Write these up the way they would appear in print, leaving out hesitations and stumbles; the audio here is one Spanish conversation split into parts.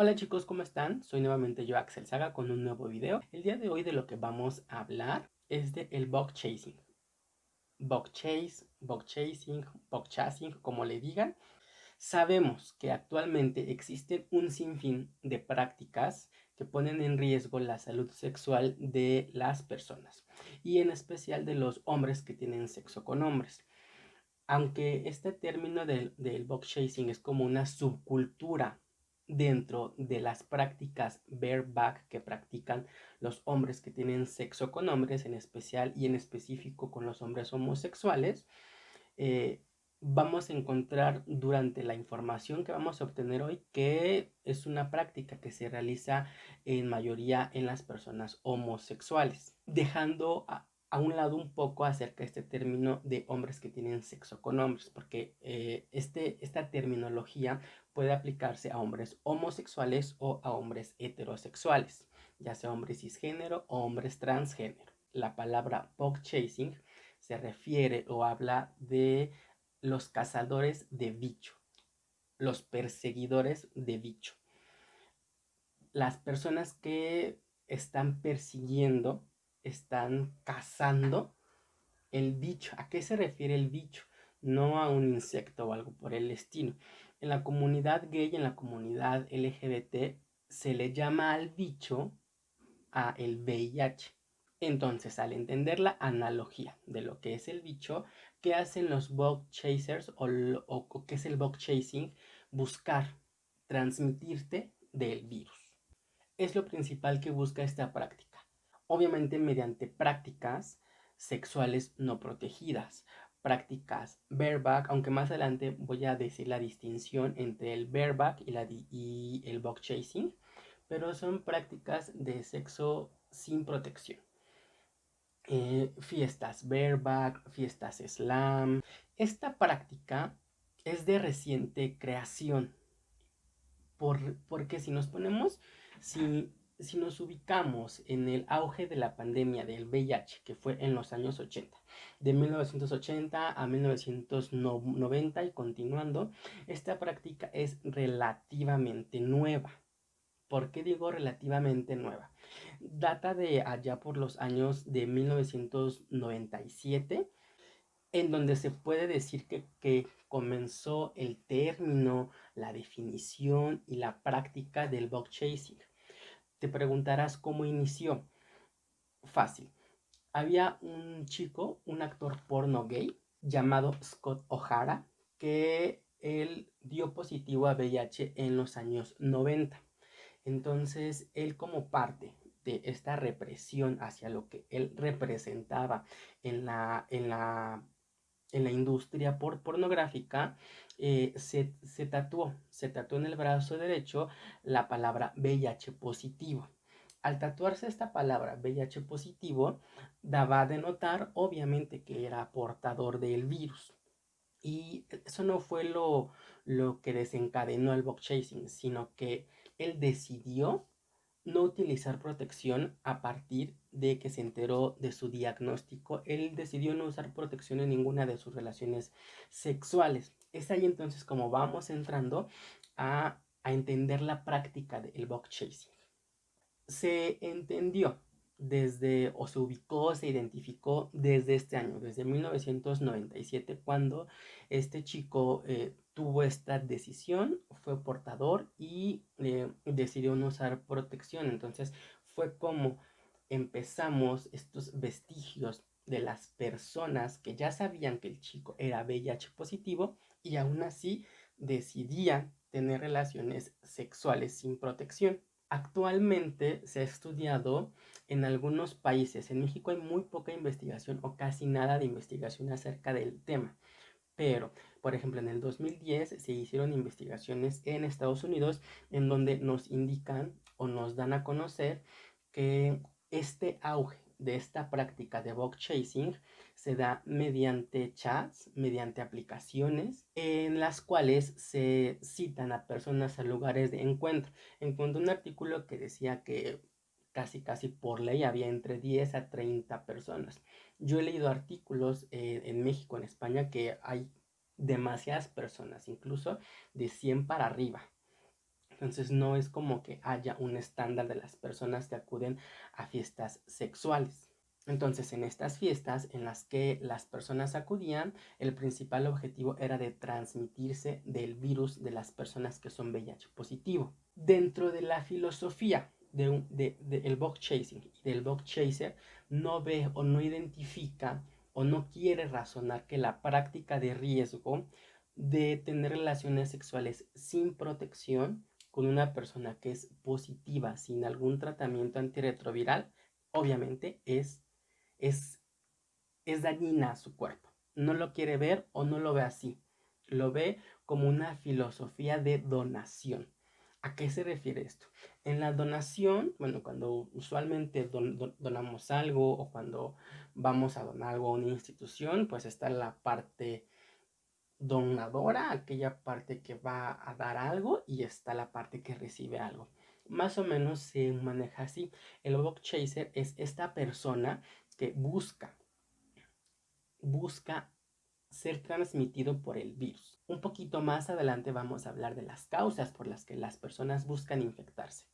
Hola chicos, ¿cómo están? Soy nuevamente yo, Axel Saga, con un nuevo video. El día de hoy de lo que vamos a hablar es de el bug chasing. Bug chase, bug chasing, como le digan. Sabemos que actualmente existen un sinfín de prácticas que ponen en riesgo la salud sexual de las personas y en especial de los hombres que tienen sexo con hombres. Aunque este término del box chasing es como una subcultura dentro de las prácticas bareback que practican los hombres que tienen sexo con hombres, en especial y en específico con los hombres homosexuales, eh, vamos a encontrar durante la información que vamos a obtener hoy que es una práctica que se realiza en mayoría en las personas homosexuales, dejando a un lado un poco acerca de este término de hombres que tienen sexo con hombres, porque esta terminología puede aplicarse a hombres homosexuales o a hombres heterosexuales, ya sea hombres cisgénero o hombres transgénero. La palabra pug chasing se refiere o habla de los cazadores de bicho, los perseguidores de bicho, las personas que están persiguiendo, están cazando el bicho. ¿A qué se refiere el bicho? No a un insecto o algo por el estilo. En la comunidad gay, en la comunidad LGBT, se le llama al bicho a el VIH. Entonces, al entender la analogía de lo que es el bicho, ¿qué hacen los bug chasers o qué es el bug chasing? Buscar transmitirte del virus. Es lo principal que busca esta práctica. Obviamente mediante prácticas sexuales no protegidas, prácticas bareback, aunque más adelante voy a decir la distinción entre el bareback y el bug chasing, pero son prácticas de sexo sin protección. Fiestas bareback, fiestas slam. Esta práctica es de reciente creación, porque si nos ponemos, si nos ubicamos en el auge de la pandemia del VIH, que fue en los años 80, de 1980 a 1990 y continuando, esta práctica es relativamente nueva. ¿Por qué digo relativamente nueva? Data de allá por los años de 1997, en donde se puede decir que comenzó el término, la definición y la práctica del bug chasing. Te preguntarás cómo inició. Fácil. Había un chico, un actor porno gay, llamado Scott O'Hara, que él dio positivo a VIH en los años 90. Entonces, él como parte de esta represión hacia lo que él representaba en la industria pornográfica, se tatuó en el brazo derecho la palabra VIH positivo. Al tatuarse esta palabra VIH positivo, daba a denotar obviamente que era portador del virus. Y eso no fue lo que desencadenó el bug chasing, sino que él decidió no utilizar protección a partir de que se enteró de su diagnóstico. Él decidió no usar protección en ninguna de sus relaciones sexuales. Es ahí entonces como vamos entrando a entender la práctica del bug chasing. Se entendió desde, o se ubicó, se identificó desde este año, desde 1997, cuando este chico tuvo esta decisión, fue portador y decidió no usar protección. Entonces fue como empezamos estos vestigios de las personas que ya sabían que el chico era VIH positivo y aún así decidían tener relaciones sexuales sin protección. Actualmente se ha estudiado en algunos países. En México hay muy poca investigación o casi nada de investigación acerca del tema. Pero, por ejemplo, en el 2010 se hicieron investigaciones en Estados Unidos en donde nos indican o nos dan a conocer que este auge de esta práctica de bug chasing se da mediante chats, mediante aplicaciones en las cuales se citan a personas a lugares de encuentro. Encontré un artículo que decía que casi por ley había entre 10 a 30 personas. Yo he leído artículos en México, en España, que hay demasiadas personas, incluso de 100 para arriba. Entonces no es como que haya un estándar de las personas que acuden a fiestas sexuales. Entonces, en estas fiestas en las que las personas acudían, el principal objetivo era de transmitirse del virus de las personas que son VIH positivo. Dentro de la filosofía el bug chasing y del bug chaser, no ve o no identifica o no quiere razonar que la práctica de riesgo de tener relaciones sexuales sin protección con una persona que es positiva sin algún tratamiento antirretroviral, obviamente es, es dañina a su cuerpo. No lo quiere ver o no lo ve así. Lo ve como una filosofía de donación. ¿A qué se refiere esto? En la donación, bueno, cuando usualmente donamos algo o cuando vamos a donar algo a una institución, pues está la parte donadora, aquella parte que va a dar algo, y está la parte que recibe algo. Más o menos se maneja así. El bug chaser es esta persona que busca ser transmitido por el virus. Un poquito más adelante vamos a hablar de las causas por las que las personas buscan infectarse.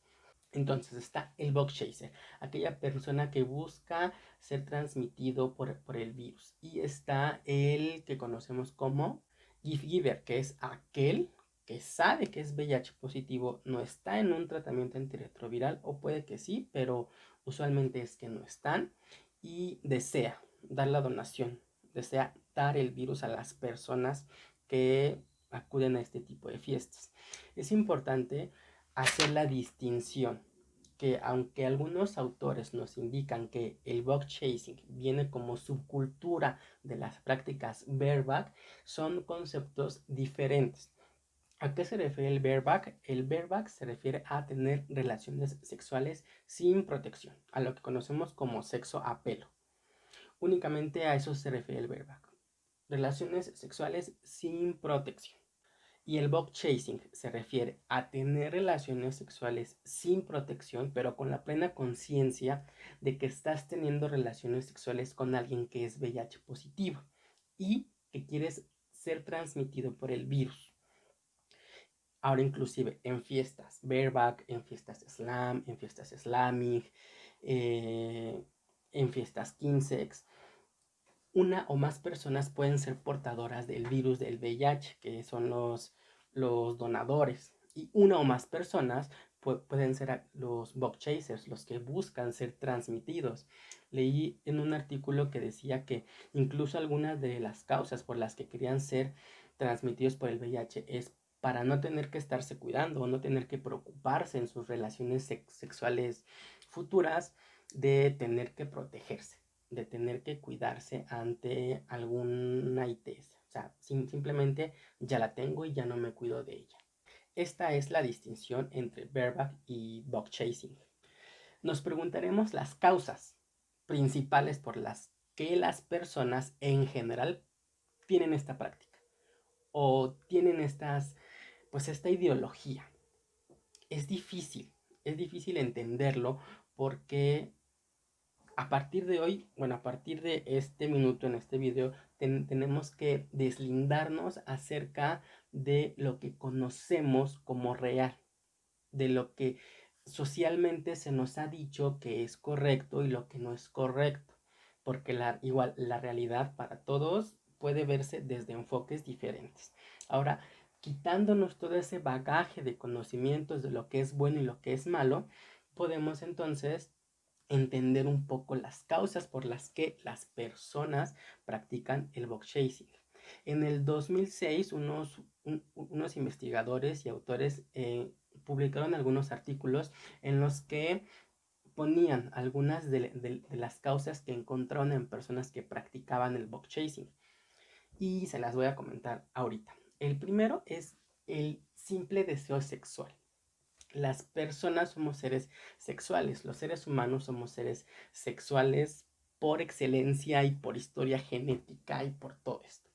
Entonces está el bug chaser, aquella persona que busca ser transmitido por el virus. Y está el que conocemos como gift giver, que es aquel que sabe que es VIH positivo, no está en un tratamiento antirretroviral, o puede que sí, pero usualmente es que no están, y desea dar la donación, desea dar el virus a las personas que acuden a este tipo de fiestas. Es importante hacer la distinción que, aunque algunos autores nos indican que el bug chasing viene como subcultura de las prácticas bareback, son conceptos diferentes. ¿A qué se refiere el bareback? El bareback se refiere a tener relaciones sexuales sin protección, a lo que conocemos como sexo a pelo. Únicamente a eso se refiere el bareback. Relaciones sexuales sin protección. Y el bug chasing se refiere a tener relaciones sexuales sin protección, pero con la plena conciencia de que estás teniendo relaciones sexuales con alguien que es VIH positivo y que quieres ser transmitido por el virus. Ahora inclusive en fiestas bareback, en fiestas slam, en fiestas slamming, en fiestas kinsex, una o más personas pueden ser portadoras del virus del VIH, que son los donadores, y una o más personas pueden ser los bug chasers, los que buscan ser transmitidos. Leí en un artículo que decía que incluso algunas de las causas por las que querían ser transmitidos por el VIH es para no tener que estarse cuidando o no tener que preocuparse en sus relaciones sexuales futuras, de tener que protegerse, de tener que cuidarse ante alguna ITS. O sea, simplemente ya la tengo y ya no me cuido de ella. Esta es la distinción entre bareback y bug chasing. Nos preguntaremos las causas principales por las que las personas en general tienen esta práctica o tienen esta ideología. Es difícil entenderlo porque a partir de hoy, bueno, a partir de este minuto en este video, tenemos que deslindarnos acerca de lo que conocemos como real, de lo que socialmente se nos ha dicho que es correcto y lo que no es correcto, porque igual la realidad para todos puede verse desde enfoques diferentes. Ahora, quitándonos todo ese bagaje de conocimientos de lo que es bueno y lo que es malo, podemos entonces entender un poco las causas por las que las personas practican el bug chasing. En el 2006, unos investigadores y autores publicaron algunos artículos en los que ponían algunas de las causas que encontraron en personas que practicaban el bug chasing. Y se las voy a comentar ahorita. El primero es el simple deseo sexual. Las personas somos seres sexuales, los seres humanos somos seres sexuales por excelencia y por historia genética y por todo esto.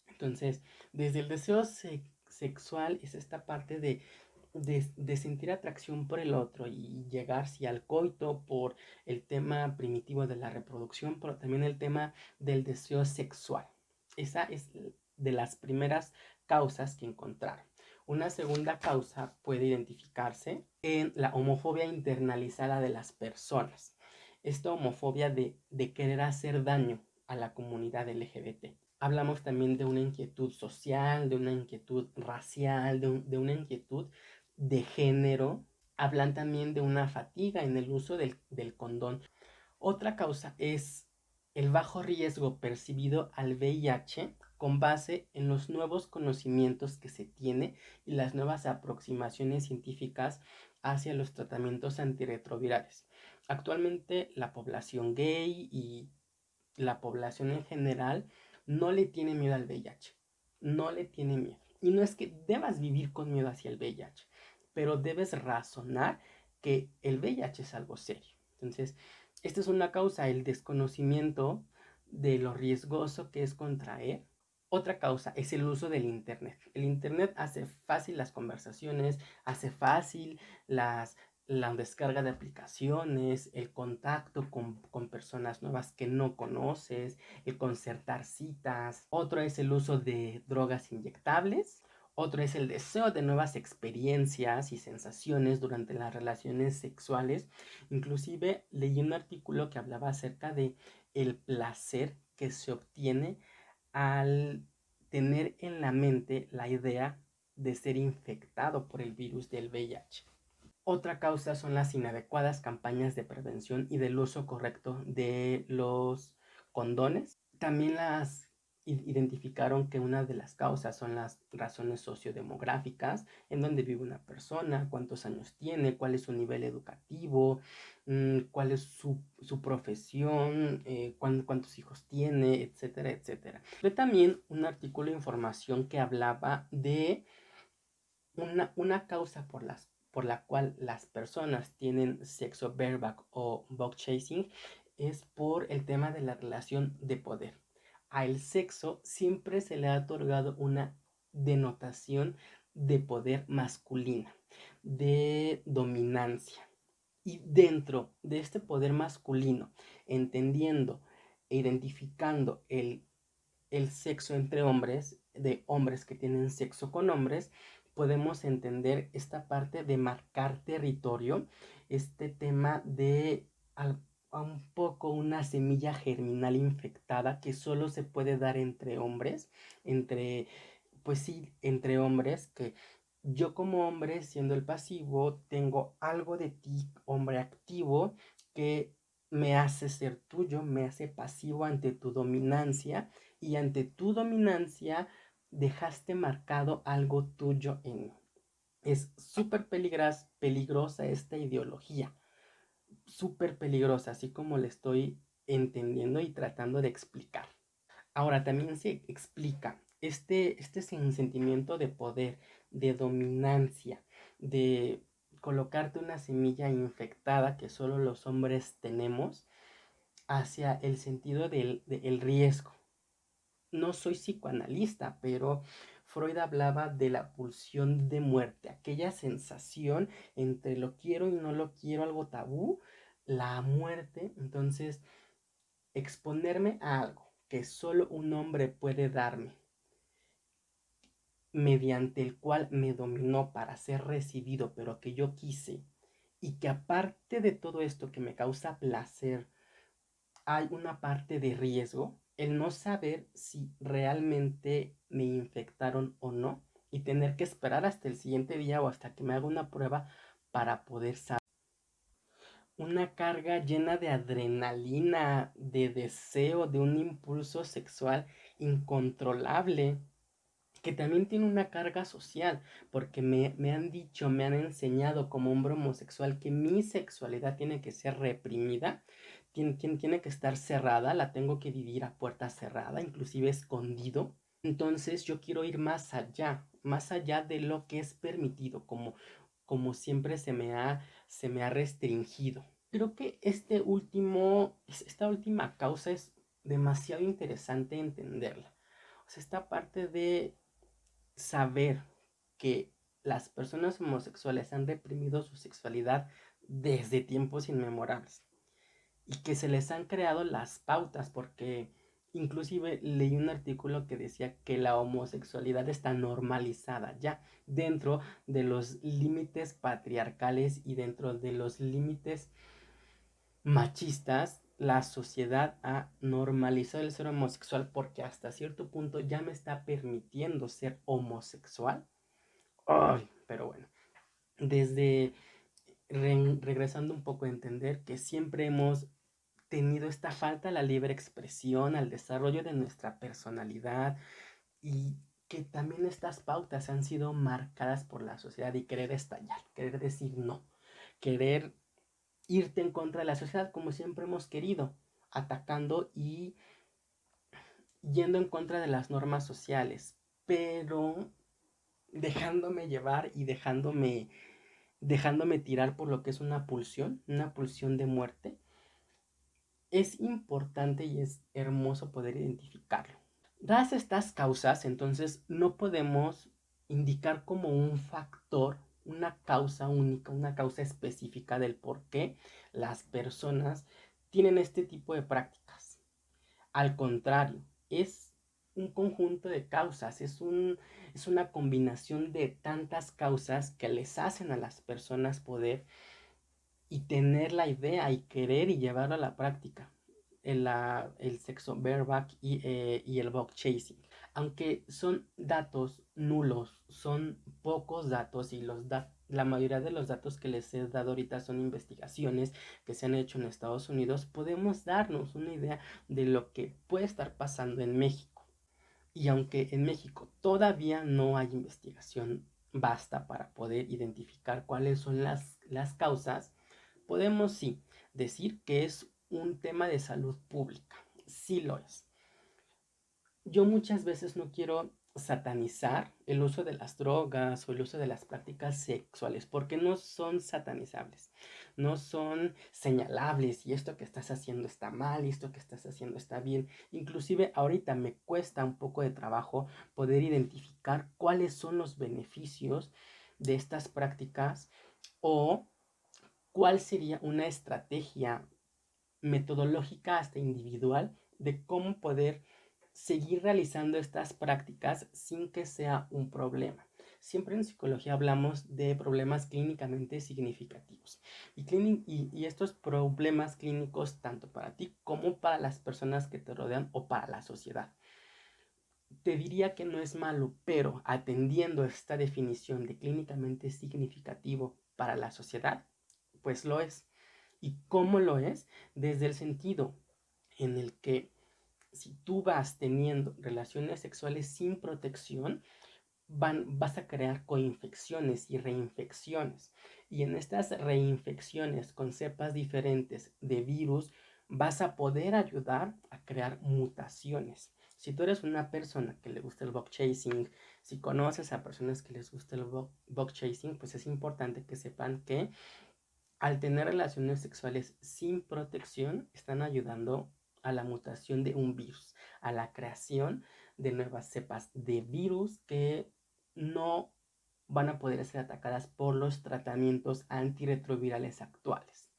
Entonces, desde el deseo sexual es esta parte de sentir atracción por el otro y llegar sí, al coito por el tema primitivo de la reproducción, pero también el tema del deseo sexual. Esa es de las primeras causas que encontraron. Una segunda causa puede identificarse en la homofobia internalizada de las personas. Esta homofobia de querer hacer daño a la comunidad LGBT. Hablamos también de una inquietud social, de una inquietud racial, de una inquietud de género. Hablan también de una fatiga en el uso del condón. Otra causa es el bajo riesgo percibido al VIH con base en los nuevos conocimientos que se tiene y las nuevas aproximaciones científicas hacia los tratamientos antirretrovirales. Actualmente la población gay y la población en general no le tiene miedo al VIH, no le tiene miedo. Y no es que debas vivir con miedo hacia el VIH, pero debes razonar que el VIH es algo serio. Entonces, esta es una causa, el desconocimiento de lo riesgoso que es contraer. Otra causa es el uso del Internet. El Internet hace fácil las conversaciones, hace fácil la descarga de aplicaciones, el contacto con personas nuevas que no conoces, el concertar citas. Otro es el uso de drogas inyectables. Otro es el deseo de nuevas experiencias y sensaciones durante las relaciones sexuales. Inclusive leí un artículo que hablaba acerca de el placer que se obtiene al tener en la mente la idea de ser infectado por el virus del VIH. Otra causa son las inadecuadas campañas de prevención y del uso correcto de los condones. También las identificaron que una de las causas son las razones sociodemográficas, en dónde vive una persona, cuántos años tiene, cuál es su nivel educativo, cuál es su profesión, cuántos hijos tiene, etcétera, etcétera. Pero también un artículo de información que hablaba de una causa por la cual las personas tienen sexo bareback o bug chasing es por el tema de la relación de poder. Al sexo siempre se le ha otorgado una denotación de poder masculina, de dominancia. Y dentro de este poder masculino, entendiendo e identificando el sexo entre hombres, de hombres que tienen sexo con hombres, podemos entender esta parte de marcar territorio, este tema de a un poco una semilla germinal infectada que solo se puede dar entre hombres, entre, pues sí, entre hombres, que yo como hombre, siendo el pasivo, tengo algo de ti, hombre activo, que me hace ser tuyo, me hace pasivo ante tu dominancia y ante tu dominancia dejaste marcado algo tuyo en mí. Es súper peligrosa esta ideología, súper peligrosa, así como le estoy entendiendo y tratando de explicar. Ahora también se explica este sentimiento de poder, de dominancia, de colocarte una semilla infectada que solo los hombres tenemos hacia el sentido del riesgo. No soy psicoanalista, pero Freud hablaba de la pulsión de muerte, aquella sensación entre lo quiero y no lo quiero, algo tabú, la muerte. Entonces, exponerme a algo que solo un hombre puede darme, mediante el cual me dominó para ser recibido, pero que yo quise, y que aparte de todo esto que me causa placer, hay una parte de riesgo, el no saber si realmente me infectaron o no y tener que esperar hasta el siguiente día o hasta que me haga una prueba para poder saber. Una carga llena de adrenalina, de deseo, de un impulso sexual incontrolable, que también tiene una carga social, porque me han dicho, me han enseñado como hombre homosexual que mi sexualidad tiene que ser reprimida, tiene que estar cerrada, la tengo que vivir a puerta cerrada, inclusive escondido. Entonces yo quiero ir más allá de lo que es permitido, como siempre se me ha restringido. Creo que esta última causa es demasiado interesante entenderla. O sea, esta parte de saber que las personas homosexuales han reprimido su sexualidad desde tiempos inmemorables y que se les han creado las pautas porque Inclusive leí un artículo que decía que la homosexualidad está normalizada ya dentro de los límites patriarcales y dentro de los límites machistas. La sociedad ha normalizado el ser homosexual porque hasta cierto punto ya me está permitiendo ser homosexual. Ay, pero bueno, desde regresando un poco a entender que siempre hemos tenido esta falta a la libre expresión, al desarrollo de nuestra personalidad, y que también estas pautas han sido marcadas por la sociedad y querer estallar, querer decir no, querer irte en contra de la sociedad como siempre hemos querido, atacando y yendo en contra de las normas sociales, pero dejándome llevar y dejándome tirar por lo que es una pulsión de muerte. Es importante y es hermoso poder identificarlo. Dadas estas causas, entonces no podemos indicar como un factor, una causa única, una causa específica del por qué las personas tienen este tipo de prácticas. Al contrario, es un conjunto de causas, es una combinación de tantas causas que les hacen a las personas poder y tener la idea y querer y llevarlo a la práctica. El sexo bareback y el bug chasing. Aunque son datos nulos, son pocos datos y la mayoría de los datos que les he dado ahorita son investigaciones que se han hecho en Estados Unidos, podemos darnos una idea de lo que puede estar pasando en México. Y aunque en México todavía no hay investigación basta para poder identificar cuáles son las causas, podemos sí decir que es un tema de salud pública. Sí lo es. Yo muchas veces no quiero satanizar el uso de las drogas o el uso de las prácticas sexuales porque no son satanizables, no son señalables y esto que estás haciendo está mal y esto que estás haciendo está bien. Inclusive ahorita me cuesta un poco de trabajo poder identificar cuáles son los beneficios de estas prácticas o cuál sería una estrategia metodológica hasta individual de cómo poder seguir realizando estas prácticas sin que sea un problema. Siempre en psicología hablamos de problemas clínicamente significativos y estos problemas clínicos tanto para ti como para las personas que te rodean o para la sociedad. Te diría que no es malo, pero atendiendo esta definición de clínicamente significativo para la sociedad, pues lo es. ¿Y cómo lo es? Desde el sentido en el que si tú vas teniendo relaciones sexuales sin protección, vas a crear coinfecciones y reinfecciones. Y en estas reinfecciones con cepas diferentes de virus, vas a poder ayudar a crear mutaciones. Si tú eres una persona que le gusta el bug chasing, si conoces a personas que les gusta el bug chasing, pues es importante que sepan que al tener relaciones sexuales sin protección, están ayudando a la mutación de un virus, a la creación de nuevas cepas de virus que no van a poder ser atacadas por los tratamientos antirretrovirales actuales.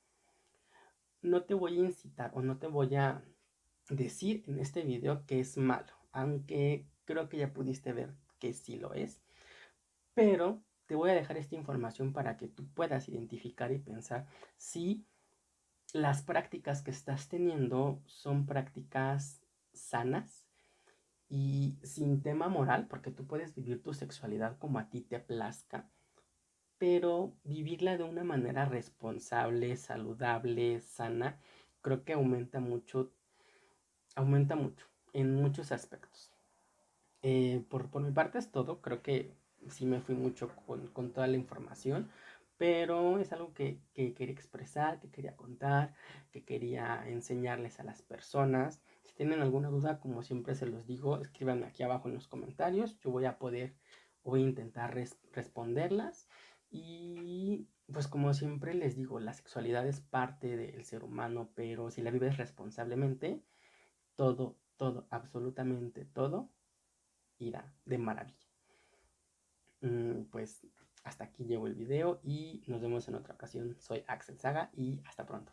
No te voy a incitar o no te voy a decir en este video que es malo, aunque creo que ya pudiste ver que sí lo es, pero te voy a dejar esta información para que tú puedas identificar y pensar si las prácticas que estás teniendo son prácticas sanas y sin tema moral, porque tú puedes vivir tu sexualidad como a ti te plazca, pero vivirla de una manera responsable, saludable, sana, creo que aumenta mucho en muchos aspectos. Por mi parte es todo, creo que sí me fui mucho con toda la información, pero es algo que quería expresar, que quería contar, que quería enseñarles a las personas. Si tienen alguna duda, como siempre se los digo, escríbanme aquí abajo en los comentarios, yo voy a intentar responderlas. Y pues como siempre les digo, la sexualidad es parte del ser humano, pero si la vives responsablemente, todo, absolutamente todo irá de maravilla. Pues hasta aquí llevo el video y nos vemos en otra ocasión. Soy Axel Saga y hasta pronto.